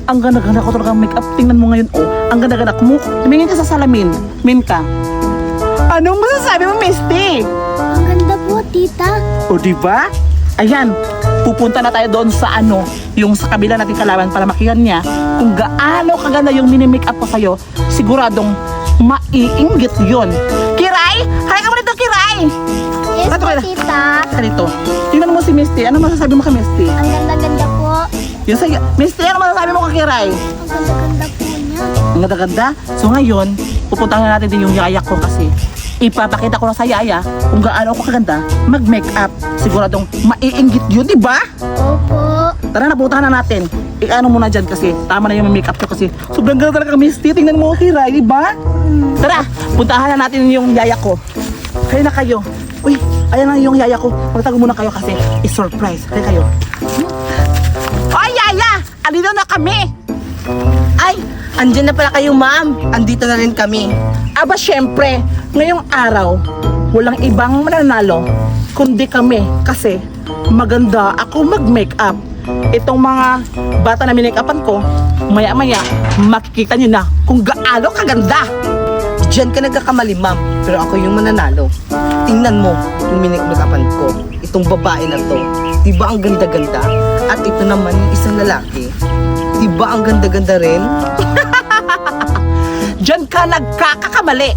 Ang ganda-ganda ko talaga make up. Tingnan mo ngayon, oh. Ang ganda-ganda ko. Tumingin ka sa salamin. Min ka. Anong masasabi mo, Misty? Ang ganda po, tita. O, diba? Ayan, pupunta na tayo doon sa yung sa kabila nating kalaban para makita niya kung gaano kaganda yung mini-make up ko sa'yo. Siguradong maiinggit yun. Kiray! Halika mo dito, Kiray! Yes Bato po, ka na. tita. Ganito. Tingnan mo si Misty. Ano masasabi mo ka, Misty? Ang ganda-ganda po. Yung sa'yo. Misty, ano masasabi mo ka, Kiray? Ang ganda-ganda po niya. Ang ganda-ganda. So ngayon, pupuntahan na natin din yung yaya ko kasi ipapakita ko na sa yaya kung gaano ako kaganda mag-make up. Siguradong maiinggit yun, di ba? Opo. Tara na, puntahan na natin. Ano muna dyan kasi tama na yung make up ko kasi sobrang ganda talaga, Misty. Tingnan mo, Kiray, di ba? Tara, puntahan na natin yung yaya ko. Kayo na kayo. Uy, ayan na yung yaya ko. Magtago muna kayo kasi i-surprise. Kayo kayo. Ay, yaya! Andito na kami! Ay, andyan na pala kayo, ma'am. Andito na rin kami. Aba, syempre, ngayong araw, walang ibang mananalo kundi kami kasi maganda ako mag-make up. Itong mga bata na minake-upan ko, maya-maya, makikita nyo na kung gaano kaganda. Diyan ka nagkakamali, ma'am. Pero ako yung mananalo. Tingnan mo yung minikmakapan ko. Itong babae na to. Diba ang ganda-ganda? At ito naman yung isang lalaki. Diba ang ganda-ganda rin? Diyan ka nagkakakamali.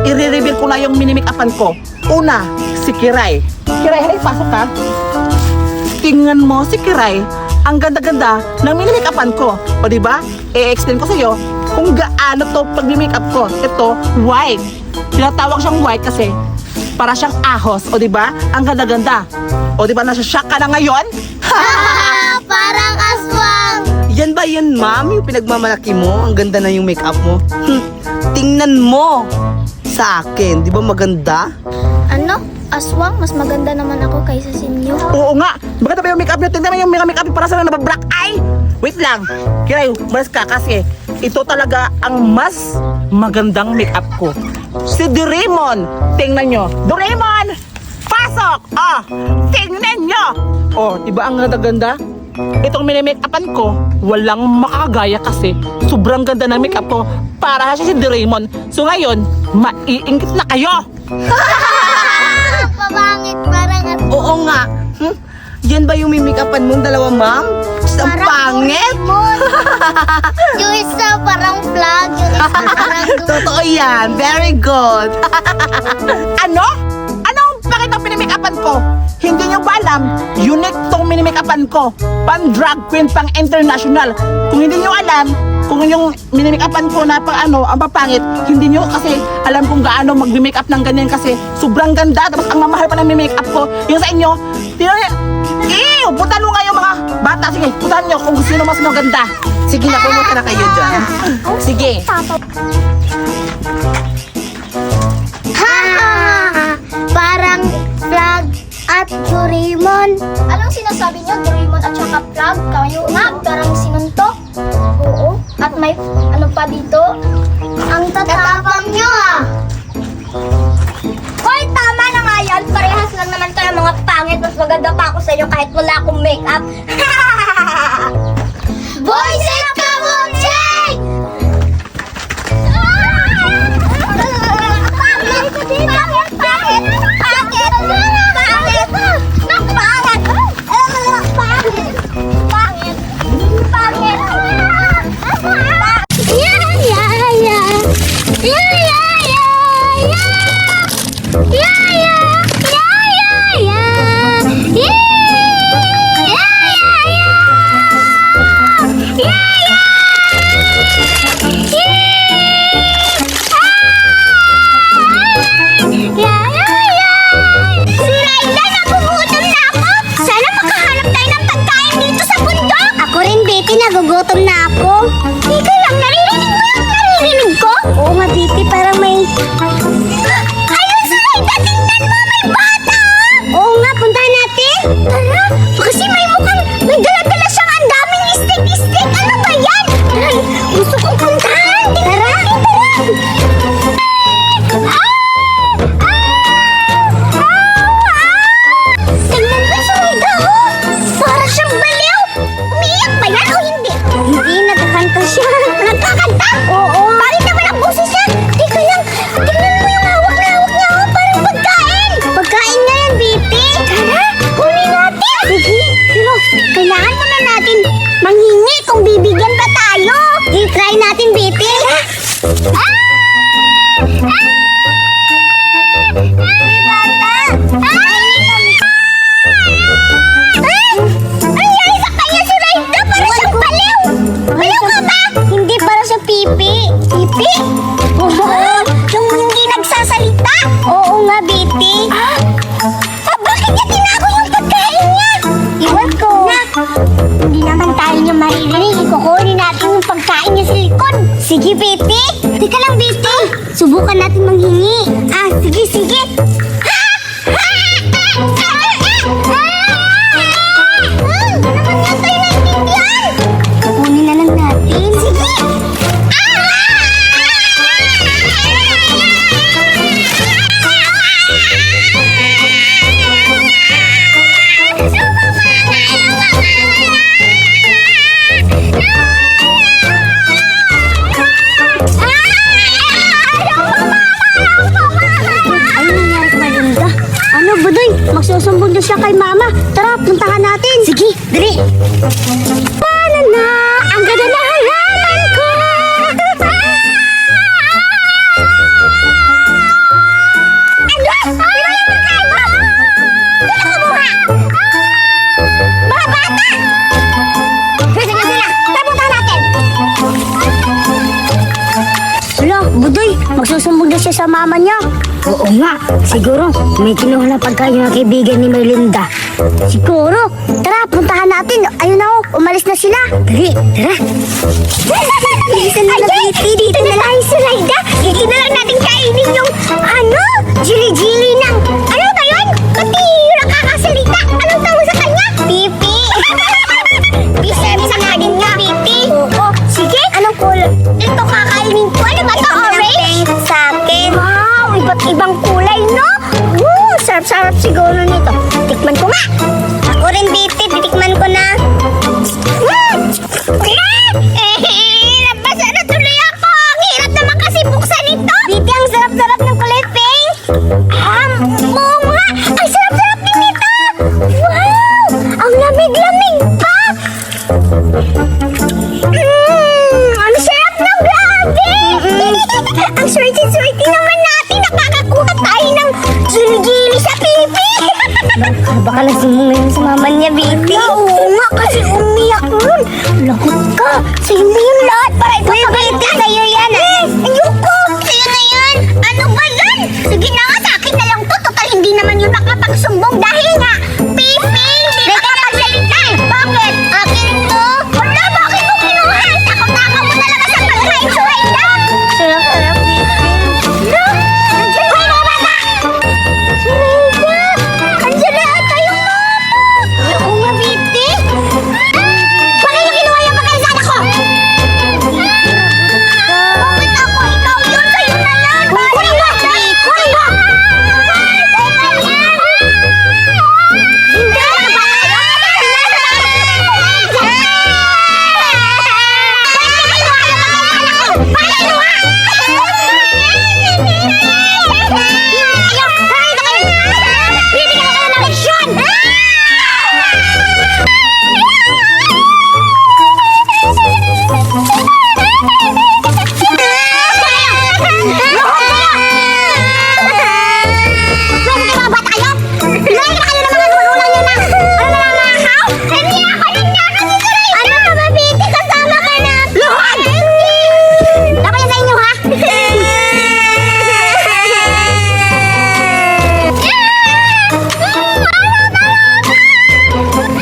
I-reveal ko na yung minimake-upan ko. Una, si Kiray. Kiray, halika, pasok ka. Tingnan mo si Kiray. Ang ganda-ganda ng minimake-upan ko. O diba? I-explain ko sa'yo kung gaano to pag-make-up ko. Ito, white. Tinatawag siyang white kasi para siyang ahos. O diba? Ang ganda-ganda. O diba, nasa-shock ka na ngayon? Parang aswang. Yan ba yun, ma'am? Yung pinagmamalaki mo? Ang ganda na yung makeup mo? Tingnan mo sa akin. Di ba maganda? Ano? Aswang? Mas maganda naman ako kaysa sa inyo. Oo nga. Maganda ba yung make-up niyo? Tingnan mo yung make-up niyo para sa nabablack eye. Wait lang. Kiray, malas ka kasi ito talaga ang mas magandang make-up ko. Si Doraemon. Tingnan nyo. Doraemon! Pasok! Tingnan nyo! Diba ang ganda-ganda? Itong mini-make-upan ko, walang makakagaya kasi sobrang ganda ng make-up ko para siya si Doraemon. So ngayon, maiinggit na kayo! Pabangit, parang aswang. Oo nga. Yan ba yung mimikapan mong dalawa, ma'am? Isang pangit? Yung isa parang vlog, yung isa parang Totoo yan. Very good. Ano? Anong bakit ang pinimake-upan ko? Hindi nyo ba alam? Unique tong minimake-upan ko. Pang drag queen, pang international. Kung hindi nyo alam, kung yung minimake-upan ko na pang ang papangit, hindi nyo kasi alam kung gaano mag-make up ng ganyan kasi sobrang ganda. Tapos ang mamahal pa ng make up ko. Yung sa inyo, puntahan mo nga yung mga bata. Sige, puntahan nyo kung sino mas maganda. Sige na, pumunta na kayo dyan. Sige. Parang vlog at Doraemon. Anong sinasabi niyo? Doraemon at saka vlog? Kayo nga, parang sinuntok. Oo. At may ano pa dito? Ang tatapang niyo Hoy, tama na nga yan. Parehas lang naman kayo mga pangit. Mas maganda pa ako sa inyo kahit wala akong make-up. Boys and Kabuching! Nagugutom na ako. Teka lang, naririnig mo yung naririnig ko? Oo nga, Biti, parang may... Ayun, Suraida! Hindi para sa pipi. Pipi? Oo. Yung hindi nagsasalita? Oo nga, Biti. Bakit niya tinago yung pagkain niya? Iwan ko. Hindi naman tayo niya maririnig. Ikukunin natin yung pagkain niya sa likod. Sige, Biti. Teka lang, Biti. Subukan natin manghingi. Sige, sige. Kukunin na lang natin. Sige. Ano nangyari kay Malinda? Ano, Budoy? Magsusumbong na siya kay Mama. Tara, puntahan natin. Sige, dali. Paano na? Ang ganda na halaman ko! Ano? Ano yung pagkain mo? Sino kumuha? Mga bata! Pwede na sila. Tara, puntahan natin. Wala, Budoy, magsusumbong na siya sa mama niya. Oo nga, siguro may kinuha na pagkain ng kaibigan ni Melinda. Siguro, tara, puntahan natin. Ayun na, umalis na sila. Dali, tara. Dito na lang, dito na lang, Sulaida. Dito na lang natin kainin yung, jili-jili ng, ano ba yun? Pati nakakasalita. Anong tawag sa kanya? Pipi. Bisa natin nga, Pipi. Oo, sige. Anong kulay? Ito kakainin ko. Ano ba ito? Orange? Sa akin. Wow, iba't ibang kulay, no? Sarap-sarap siguro nito. Tikman ko nga. Ako rin, Biti. Titikman ko na. Nabasa na tuloy ako. Ang hirap naman kasi buksan ito. Biti, ang sarap-sarap ng kulay pink. Oo nga. Ang sarap-sarap din nito. Wow, ang lamig-lamig pa. Ang sarap ng grabe! Ang swerte-swerte naman natin. Nakakakuha tayo ng gili-gili sa pipi. Baka nagsumbong na yun sa mama niya, Biti. Oo nga, kasi umiyak nun. Lagot ka. Sa'yo na yun lahat para ito sa Biti, sa'yo yan. Ayoko. Sa'yo na yan. Ano ba yan? Sige na nga, sa akin na lang to. Total, hindi naman yun nakapagsumbong dahil nga, pipi, hindi nakapagsalita. Bakit? Akin to. Wala, bakit mo kinuha? Takot-takot mo talaga sa pagkain, Suhaida. Sarap-sarap, Biti. No? Nandiyan ko yung bata. Suhaida, andyan na ata yung mama. Oo nga, Biti. Bakit mo kinuha yung pagkain sa anak ko? Bakit ako? Ikaw yun, sa'yo na yan. Bakit mo? Kunin mo. Hindi.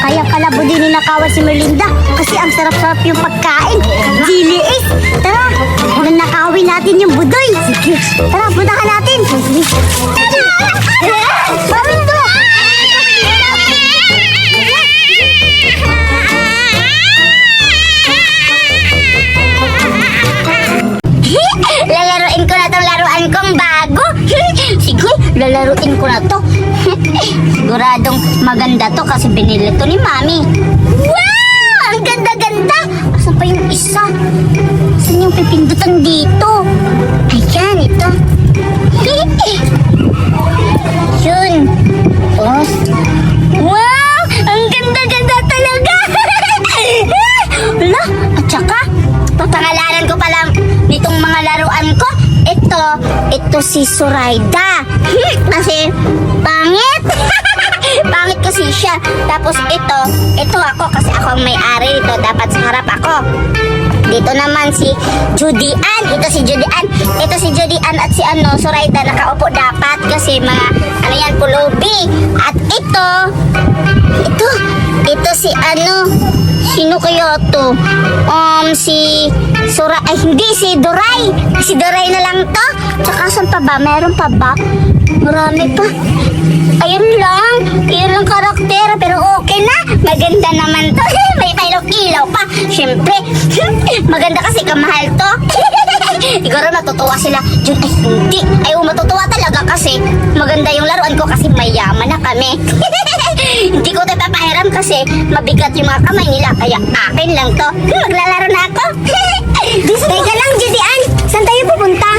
Kaya pala budi ninakawan si Melinda kasi ang sarap-sarap yung pagkain. Chili is. Tara, nakawin natin yung budoy. Sige. Tara, puntahan natin. Pamindo! Lalaruin ko na tong laruan kong bago. Sige, lalaruin ko na to. Siguradong maganda to kasi binili to ni Mami. Wow! Ang ganda-ganda! Asan pa yung isa? Saan yung pipindutan dito? Ayan, ito. Yun. Tapos, wow! Ang ganda-ganda talaga! Wala, at saka, papangalanan ko palang nitong mga mga laruan ko. Ito si Zoraida. Kasi pangit. Pangit kasi siya. Tapos ito ako kasi ako ang may-ari nito. Dapat sa harap ako. Dito naman si Judy Ann. Ito si Judy Ann. Ito si Judy Ann at si Zoraida nakaupo dapat kasi mga pulubi. At ito si sino kaya to? Si hindi, si Doray. Si Doray na lang to. Tsaka saan pa ba? Meron pa ba? Marami pa. Ayun lang. Yun lang karakter. Pero okay na. Maganda naman to. May ilaw pa. Siyempre. Maganda kasi kamahal to. Siguro matutuwa sila. Jun, hindi. Ayaw matutuwa talaga kasi maganda yung laruan ko kasi mayaman na kami. Hindi ko ito papahiram kasi mabigat yung mga kamay nila. Kaya akin lang to. Maglalaro na ako. Teka lang, Judy Ann. Saan tayo pupunta?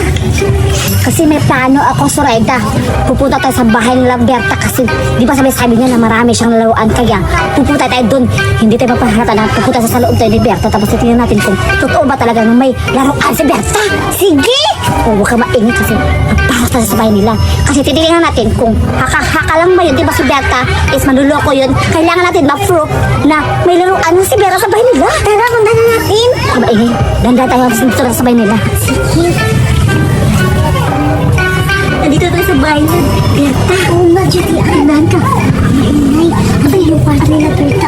Kasi may plano ako, Zoraida. Pupunta tayo sa bahay nila Berta kasi di ba sabi niya na marami siyang laruan. Kaya pupunta tayo doon. Hindi tayo mapaharata na pupunta sa loob tayo ni Berta. Tapos titingnan natin kung totoo ba talaga na may laruan si Berta. Sige! O huwag ka maingit kasi napasok tayo sa bahay nila. Kasi titingnan natin kung haka lang ba yun. Di ba si Berta is manluloko yun. Kailangan natin ma-proof na may laruan si Berta sa bahay nila. Tara, punta na natin. Maingit. Ganda tayo sa bahay nila. Sige. Nandito tayo sa bahay na Berta. Oo nga, Judy. Andan ka. Maingay. Ay, yung kwarto nila Berta.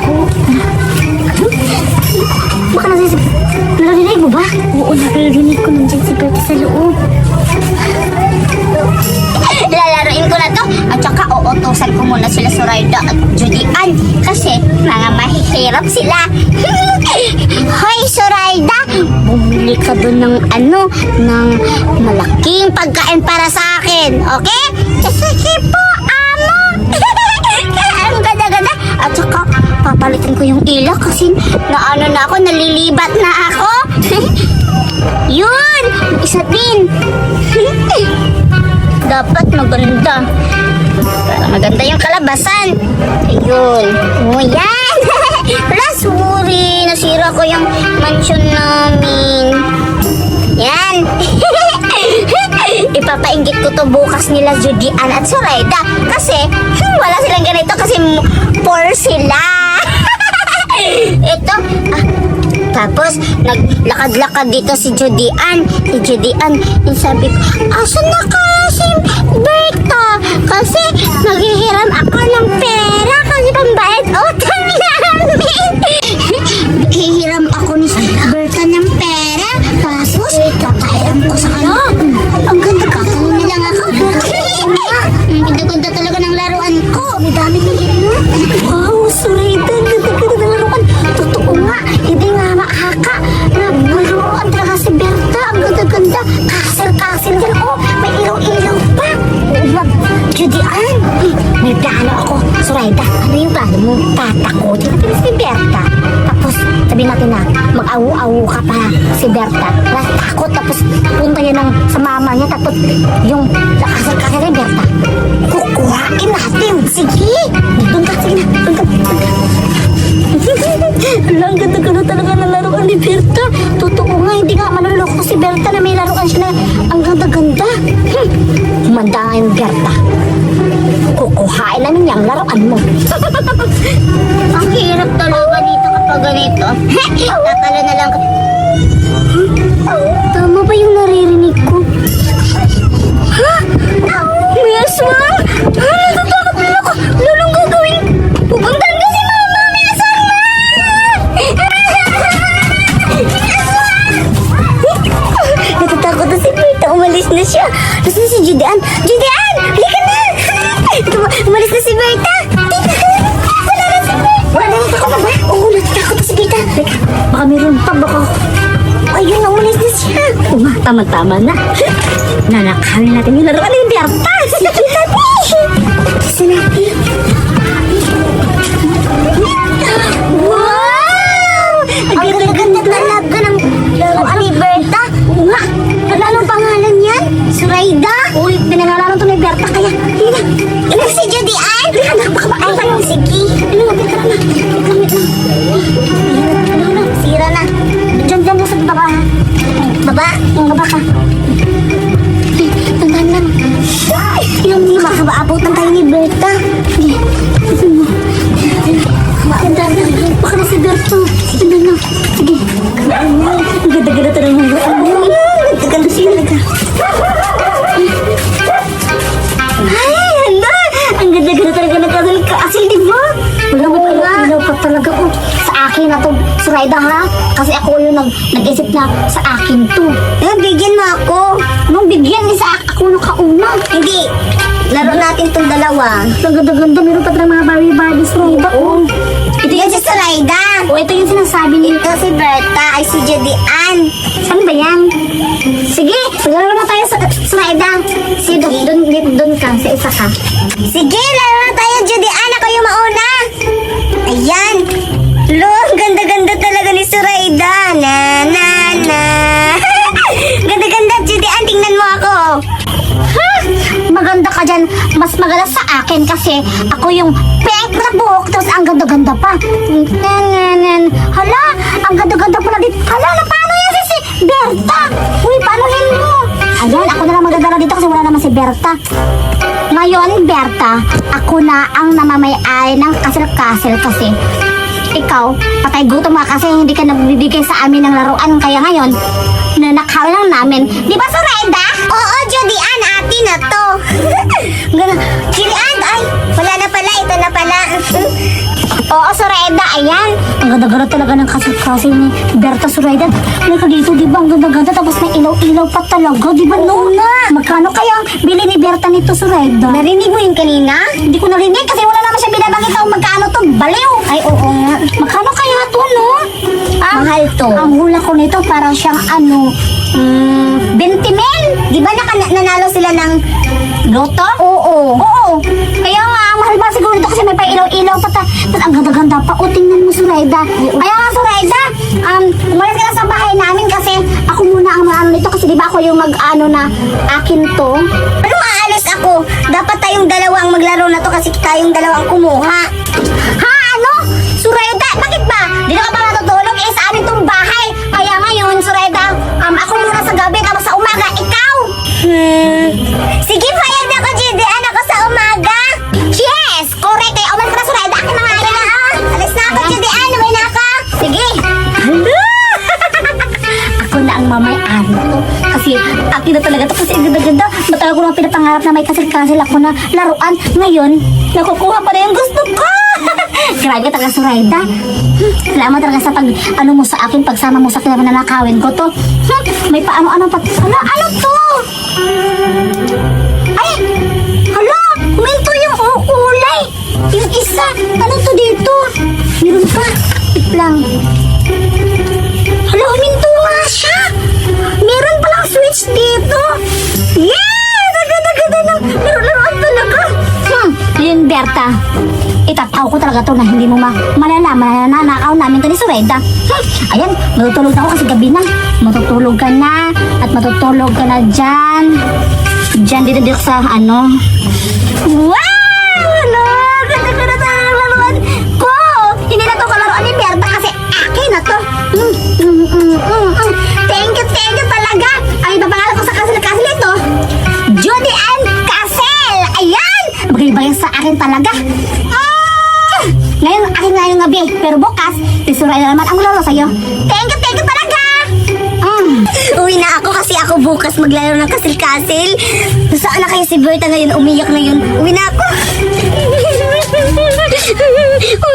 Baka narinig mo ba? Oo, narinig ko nandiyan si Berta sa loob. Lalaroin ko na to. At saka uutusan ko muna sila Zoraida at Judy Ann. Kasi mga mahihirap sila. Hoy, Zoraida! Bumili ka doon ng ng malaking pagkain para sa akin. Okay? Sige po, amo! Ang ganda-ganda. At saka, papalitin ko yung ilaw kasi na ako, nalilibat na ako. Yun! Isa din. Dapat maganda. Para maganda yung kalabasan. Ayun. O yan. Wala, sorry. Nasira ko yung mansion namin. Yan. Ipapainggit ko to bukas nila Judy Ann at Zoraida. Kasi wala silang ganito kasi poor sila. Ito. Tapos, naglakad-lakad dito si Judy Ann. Si Judy Ann, sabi ko, asan na kaya si Berta? Kasi maghihiram ako ng pera kasi pambayad utang namin. Hihiram ako ni Berta ng pera. Tapos, papahiram ko sa kanya. Ang ganda ka. Kanina lang ako. Ang ganda-ganda talaga ng laruan ko. May dami na yun. Wow, Zoraida. Ang ganda-ganda ng laruan. Totoo nga. Hindi nga makaka. Laruan talaga si Berta. Ang ganda-ganda. Kasir-kasir yan. Oh, may ilaw-ilaw pa. Judy Ann. May plano ako. Zoraida, ano yung plano mo? Tatakotin natin si Berta. Tapos, sabihin natin na mag-awu-awu ka pa si Berta. Takot. Tapos, punta niya sa mama niya. Tapos, yung kasir-kasir ni Berta. Kukuhain natin. Sige. Doon ka. Sige na. Doon ka. Ang ganda-ganda talaga ng laruan ni Berta. Totoo nga, hindi nga manuloko si Berta na may laruan siya na ang ganda-ganda. Humanda nga yung Berta. Kukuhain namin yung laruan mo. Ang hirap talaga dito kapag ganito. Tatalo na lang. Tama ba yung naririnig ko? Ha? May aswang? Natatakot na ako. Lulong gagawin. Pupuntan ka si Mama. May aswang na! Natatakot na si Berta. Umalis na siya. Nasaan si Judy Ann? Judy Ann! Halika na! Umalis na si Berta. Wala na si Berta. Wala na ako ba? Oo, natatakot na si Berta. Halika, baka meron pa. Baka... Ayun na, umalis na siya. Oo nga, tama-tama na. Nanakawin natin yung laruan ni Berta. Sige natin. Kasi natin. Wow! Ang ganda-ganda talaga ng laruan ni Berta. Oo nga. Wala anong pangalan yan? Zoraida? Uy, pinangalanan to ni Berta. Kaya, hindi na. Ano si Judy Ann? Hindi na, baka maayos yung sige. Ano na, teka na. Teka na. Sira na. Diyan lang sa baba. Baba? Baba ka. Tandaan lang. Yung makakabaabutan tayo ni Berta. Tandaan lang. Baka na si Berto. Tandaan lang. Sige. Ang ganda-ganda talaga ng buwan. Ang ganda siya talaga. Ay, hala! Ang ganda-ganda talaga ng kasal ka. Asil, di ba? Wala mo ilaw ka talaga. Oh, sa akin na to, Suraida ha? Kasi ako yung nag-isip na sa akin to. Bigyan mo ako. Anong bigyan? Ako nakauna. Hindi. Laro natin tong dalawa. Ang ganda-ganda. Meron pa ng mga Barbie Suraida. Oh. Ito yan si Suraida. Oh, ito yung sinasabi niya. Ito si Berta. Ay si Judian. Saan ba yan? Sige, laro na tayo sa Suraida. Doon ka, sa isa ka. Sige, laro na tayo, Judian. Ako yung mauna. Ayan. Lo, ang ganda-ganda talaga ni Suraida. Na, na, na. Ganda-ganda, Judian. Tingnan mo ako. Ha? Maganda ka dyan. Mas maganda sa akin kasi ako yung pink na buhok. Tapos ang ganda-ganda pa. Hala, ang ganda-ganda pala dito. Hala, na paano yan si Berta? Uy, paano yan mo? Ayan, ako na lang magdadala dito kasi wala naman si Berta. Ngayon, Berta, ako na ang namamay-ay ng kasel-kasel kasi ikaw, patay gutom ka kasi hindi ka nagbibigay sa amin ng laruan. Kaya ngayon, nanakaw lang namin. Di ba, Suraida? Oo, Judian, ati na to. Judian, ay, wala na pala, ito na pala. Oo, Suraida, ayan. Ang ganda-ganda talaga ng kasal-kasal ni Berta, Suraida. Halika dito, di ba? Ang ganda-ganda, tapos may ilaw-ilaw pa talaga, di ba? No, na. Magkano kaya ang bili ni Berta nito, Suraida? Narinig mo yun kanina? Hindi ko narinig kasi wala naman siya binabanggit kung magkano to. Baliw! Ay, oo nga. Magkano kaya to, no? Mahal to. Ang hula ko nito, parang siyang 20 mil. Di ba nanalo sila ng loto? Oo. Oo. Kaya nga, ang mahal ba siguro nito kasi may pa-ilaw-ilaw pa. Tapos ang ganda-ganda pa. O, tingnan mo, Suraida. Kaya nga, Suraida, umalis ka na sa bahay namin kasi ako muna ang maano nito kasi di ba ako yung mag-ano na akin to. Pero aalis ako. Dapat tayong dalawa ang maglaro na to kasi tayong dalawa ang kumuha. Ha? Ano? Suraida, bakit ba? Di na ka ba matutulog? Eh, sa amin tong bahay. Kaya ngayon, Suraida, ako muna sa gabi tapos sa umaga, ikaw. Sige, payag na ako, Judian. Ako sa umaga. Yes! Correct. Kaya umalis ka na, Suraida. Akin na nga yan. Alis na ako, Judian. Umay na ako. Sige. Ako na ang mamay-ari to. Kasi akin na talaga to. Kasi ang ganda-ganda. Matagal ko lang pinapangarap na may kasal-kasal ako na laruan. Ngayon, nakukuha pa na yung gusto ko. Grabe talaga, Suraida. Salamat talaga sa ano mo sa akin, pagsama mo sa akin na nanakawin ko to. May paano-ano pa. Hala, ano to? Ay! Hala! Minto yung kulay! Yung isa! Ano to dito? Meron pa. Tip lang. Hala, huminto nga siya! Meron palang switch dito! Yes! Agad-agad ng laro-laruan talaga! Yun, Berta. Itataw ko talaga to na hindi mo malalaman na nanakaw namin to ni Suraida. Ayan, matutulog na ako kasi gabi na. Matutulog ka na at matutulog ka na dyan. Dyan dito sa ano. Wow! Ano? Ganda-ganda talaga ng laruan ko. Hindi na to kalaruan ni Berta kasi akin na to. Thank you talaga. Ang ipapangalan ko sa kasal-kasal ito, Judian Casel. Ayan! Bagay-bagay sa akin talaga. Ngayon, akin nga yung gabi. Pero bukas, Suraida naman ang laro sa'yo. Thank you talaga! Uwi na ako kasi ako bukas maglalaro ng kasil-kasil. Saan na kayo si Berta ngayon? Umiyak na yun. Uwi na ako.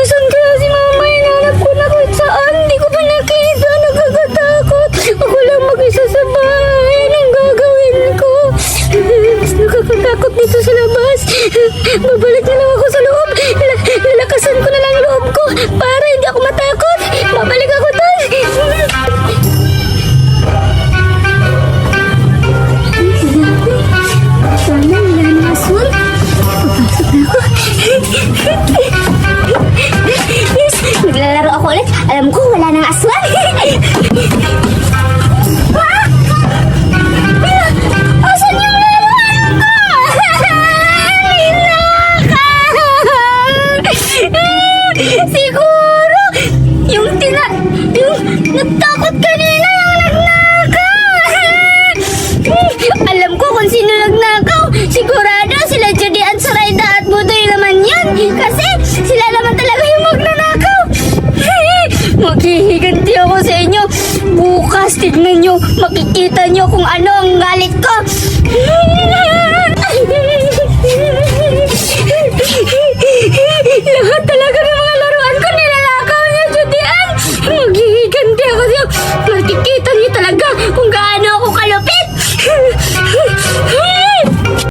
Saan kaya si mama? Hinanap ko na kahit saan. Hindi ko pa nakita. Nakakatakot. Ako lang mag-isa sa bahay. Anong gagawin ko? Nakakatakot dito sa labas. Babalik na lang ako sa loob. Lalakasan ko na lang loob ko para hindi ako matakot. Babalik ako doon. Sana wala na aswang. Papasok na ako. Yes, naglalaro ako ulit. Alam ko wala nang aswang. Asan yung laruan ko? Hinaka! Maghihiganti ako sa inyo. Bukas, tignan nyo. Makikita nyo kung ano ang galit ko.